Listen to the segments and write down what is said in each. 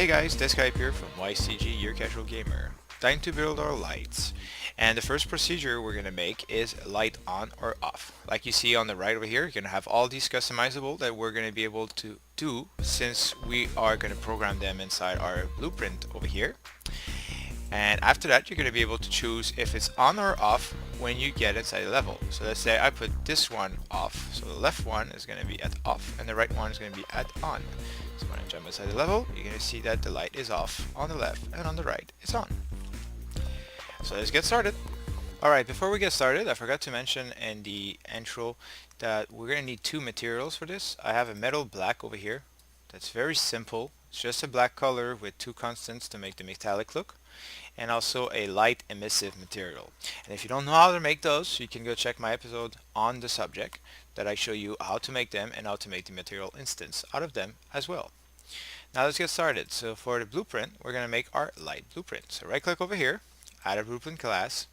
guys, Deathscyp here from Y.C.G, your casual gamer. Time to build our lights. And the first procedure we're going to make is light on or off. Like you see on the right over here, you're going to have all these customizable that we're going to be able to do since we are going to program them inside our blueprint over here. And after that, you're going to be able to choose if it's on or off when you get inside the level. So let's say I put this one off. So the left one is going to be at off and the right one is going to be at on. So when I jump inside the level, you're going to see that the light is off on the left and on the right it's on. So let's get started. Alright, before we get started, I forgot to mention in the intro that we're going to need two materials for this. I have a metal black over here. That's very simple. It's just a black color with two constants to make the metallic look, and also a light emissive material. And if you don't know how to make those, you can go check my episode on the subject that I show you how to make them and how to make the material instance out of them as well. Now let's get started. So for the blueprint, we're going to make our light blueprint. So right click over here, add a blueprint class,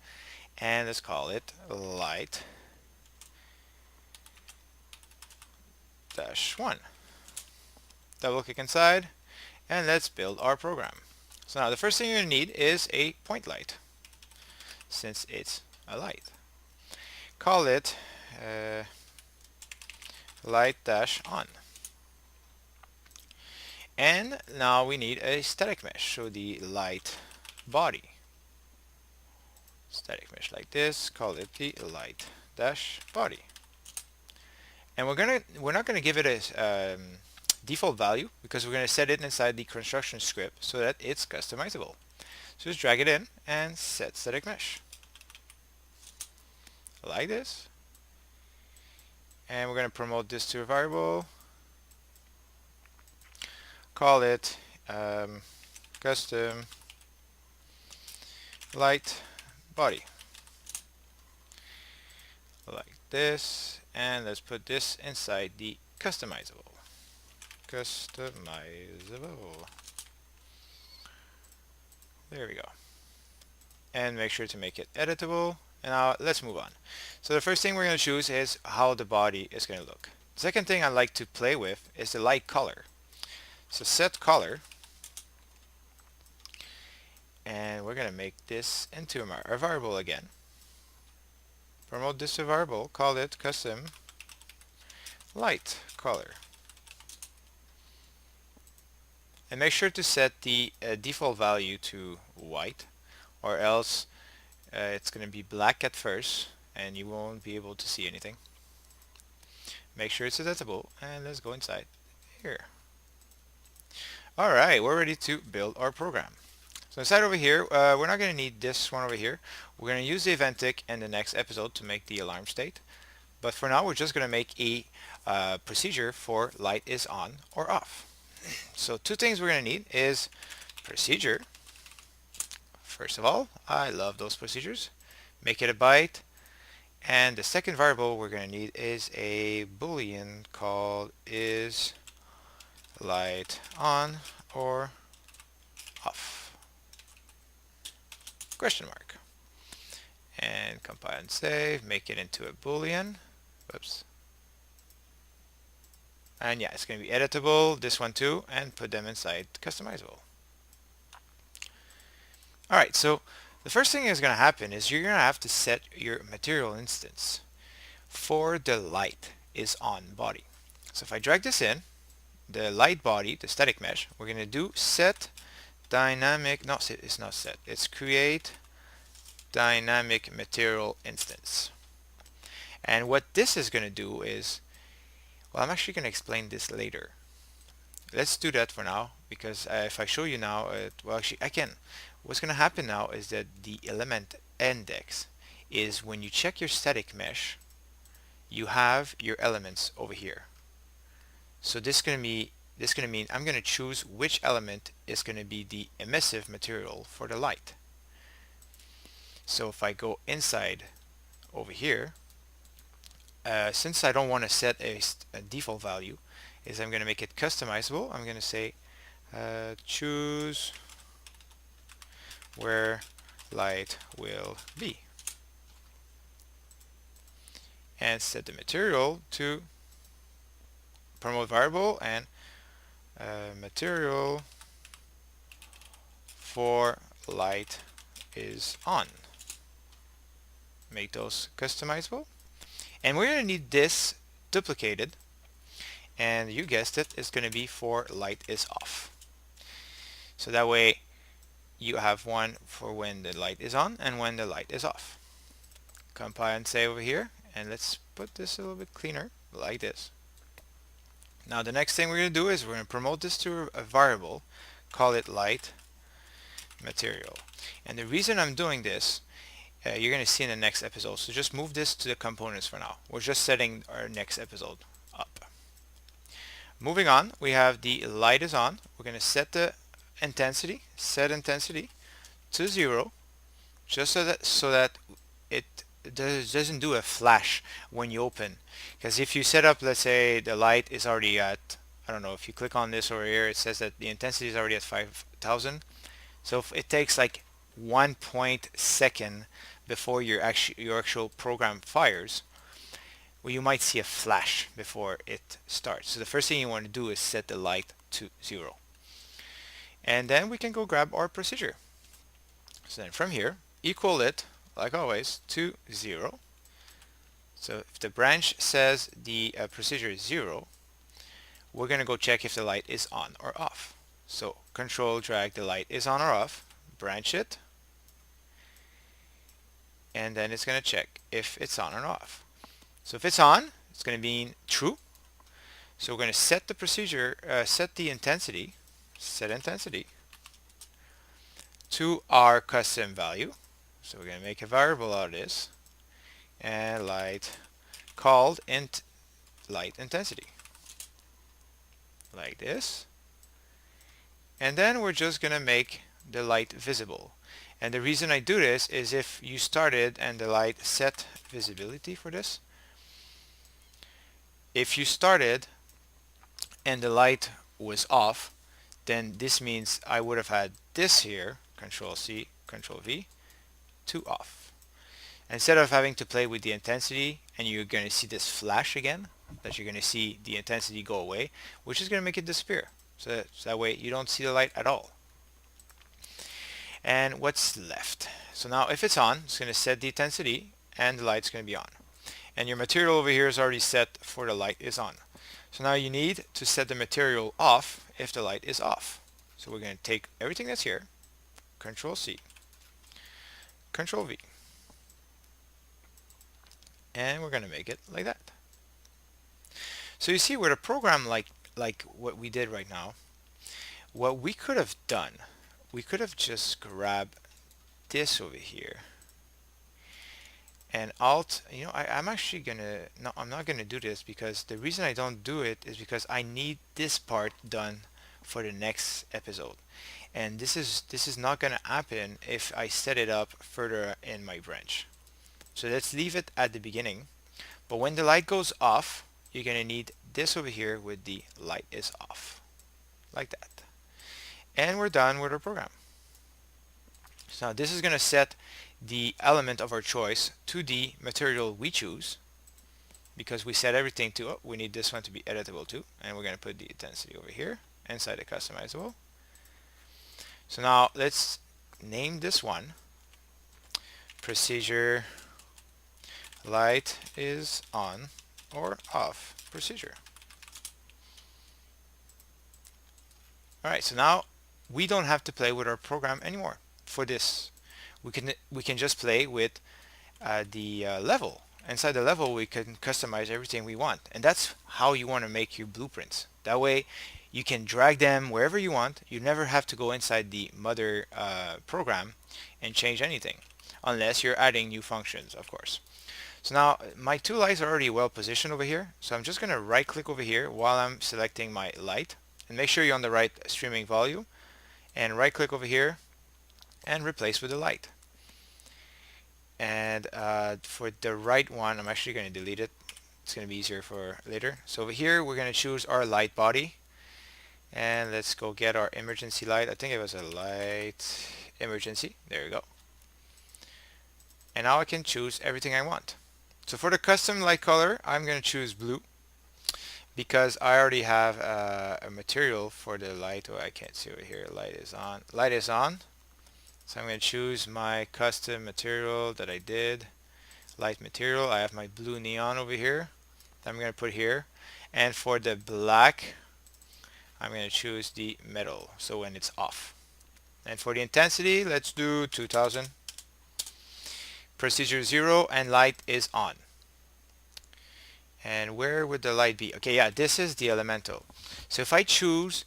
and let's call it light -1. Double click inside and let's build our program. So now the first thing you're going to need is a point light, since it's a light. Call it light-on. And now we need a static mesh, so the light body. Static mesh like this, call it the light-body. And we're not gonna give it a default value because we're gonna set it inside the construction script so that it's customizable. So just drag it in and set static mesh like this. And we're gonna promote this to a variable. Call it custom light body like this, and let's put this inside the customizable. There we go. And make sure to make it editable. And now let's move on. So the first thing we're going to choose is how the body is going to look. The second thing I like to play with is the light color. So set color, and we're going to make this into a variable again. Promote this to a variable, call it custom light color. And make sure to set the default value to white, or else it's going to be black at first and you won't be able to see anything. Make sure it's editable, and let's go inside here. Alright, we're ready to build our program. So inside over here, we're not going to need this one over here. We're going to use the event tick in the next episode to make the alarm state. But for now, we're just going to make a procedure for light is on or off. So two things we're going to need is procedure. First of all, I love those procedures. Make it a byte. And the second variable we're going to need is a boolean called is light on or off, question mark. And compile and save, make it into a boolean. Whoops. And yeah, it's going to be editable, this one too, and put them inside customizable. Alright, so the first thing that's going to happen is you're going to have to set your material instance for the light is on body. So if I drag this in, the light body, the static mesh, we're going to do set dynamic, no, it's not set, it's create dynamic material instance. And what this is going to do is, well, I'm actually going to explain this later. Let's do that for now, because if I show you now, well, actually I can. What's going to happen now is that the element index is when you check your static mesh, you have your elements over here. So this is going to mean I'm going to choose which element is going to be the emissive material for the light. So if I go inside over here, since I don't want to set a default value, is I'm going to make it customizable. I'm going to say choose where light will be, and set the material to promote variable and material for light is on. Make those customizable. And we're going to need this duplicated. And you guessed it, it's going to be for light is off. So that way you have one for when the light is on and when the light is off. Compile and save over here. And let's put this a little bit cleaner like this. Now the next thing we're going to do is we're going to promote this to a variable, call it light material. And the reason I'm doing this, you're going to see in the next episode. So just move this to the components for now. We're just setting our next episode up. Moving on, we have the light is on. We're going to set the intensity, set intensity to 0, just so that it doesn't do a flash when you open. Because if you set up, let's say the light is already at, I don't know, if you click on this over here, it says that the intensity is already at 5000. So if it takes like 1 second before your actual program fires, well, you might see a flash before it starts. So the first thing you want to do is set the light to 0. And then we can go grab our procedure. So then from here, equal it, like always, to 0. So if the branch says the procedure is 0, we're going to go check if the light is on or off. So control drag the light is on or off, branch it, and then it's going to check if it's on or off. So if it's on, it's going to be true. So we're going to set the procedure, set the intensity, set intensity to our custom value. So we're going to make a variable out of this, and light called int light intensity, like this. And then we're just going to make the light visible. And the reason I do this is if you started and the light set visibility for this, if you started and the light was off, then this means I would have had this here, Control C, Control V, to off. Instead of having to play with the intensity and you're going to see this flash again, that you're going to see the intensity go away, which is going to make it disappear. So that way you don't see the light at all. And what's left? So now if it's on, it's going to set the intensity and the light's going to be on. And your material over here is already set for the light is on. So now you need to set the material off if the light is off. So we're going to take everything that's here, Control C, Control V, and we're going to make it like that. So you see with a program like what we did right now, what we could have done, we could have just grabbed this over here and alt, I'm actually gonna, no, I'm not gonna do this, because the reason I don't do it is because I need this part done for the next episode, and this is not gonna happen if I set it up further in my branch. So let's leave it at the beginning, but when the light goes off, you're gonna need this over here with the light is off, like that. And we're done with our program. So now this is gonna set the element of our choice to the material we choose, because we set everything to, oh, we need this one to be editable too, and we're going to put the intensity over here inside the customizable. So now let's name this one procedure light is on or off procedure. Alright, so now we don't have to play with our program anymore for this. We can just play with the level. Inside the level we can customize everything we want, and that's how you want to make your blueprints. That way you can drag them wherever you want. You never have to go inside the mother program and change anything, unless you're adding new functions, of course. So now my two lights are already well positioned over here, so I'm just going to right click over here while I'm selecting my light, and make sure you're on the right streaming volume, and right click over here and replace with the light. And for the right one, I'm actually going to delete it. It's going to be easier for later. So over here we're going to choose our light body, and let's go get our emergency light. I think it was a light emergency. There we go. And now I can choose everything I want. So for the custom light color, I'm going to choose blue, because I already have a material for the light. Oh, I can't see over here. Light is on. Light is on. So I'm going to choose my custom material that I did, light material. I have my blue neon over here that I'm going to put here, and for the black I'm going to choose the metal, so when it's off. And for the intensity, let's do 2000. Procedure 0, and light is on. And where would the light be? Okay, yeah, this is the elemental. So if I choose,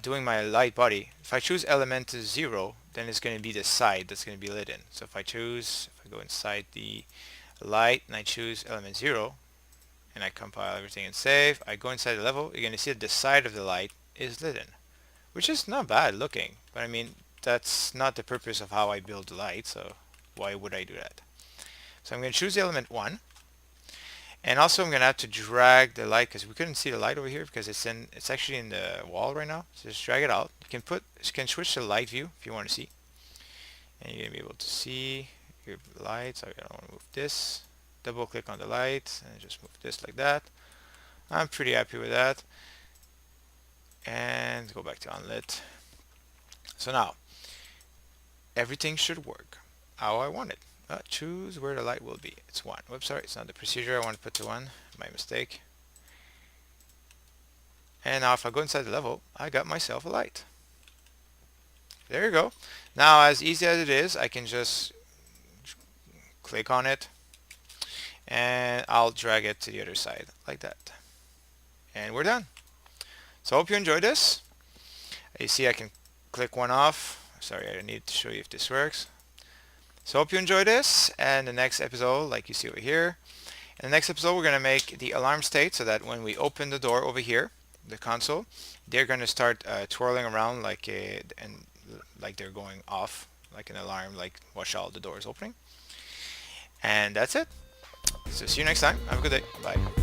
doing my light body, if I choose element 0, then it's going to be the side that's going to be lit in. So if I go inside the light and I choose element 0, and I compile everything and save, I go inside the level, you're going to see that the side of the light is lit in, which is not bad looking, but I mean, that's not the purpose of how I build the light, so why would I do that? So I'm going to choose the element 1, and also I'm going to have to drag the light, because we couldn't see the light over here because it's actually in the wall right now. So just drag it out. You can switch to light view if you want to see, and you're going to be able to see your lights. I don't want to move this. Double click on the light and just move this like that. I'm pretty happy with that. And go back to unlit. So now everything should work how I want it. Choose where the light will be. It's 1. Whoops, sorry, it's not the procedure. I want to put to 1. My mistake. And now if I go inside the level, I got myself a light. There you go. Now, as easy as it is, I can just click on it and I'll drag it to the other side like that. And we're done. So I hope you enjoyed this. You see I can click one off. Sorry, I need to show you if this works. So I hope you enjoy this, and the next episode, like you see over here, in the next episode we're going to make the alarm state so that when we open the door over here, the console, they're going to start twirling around like like they're going off, like an alarm, like watch out, the door is opening. And that's it. So see you next time. Have a good day. Bye.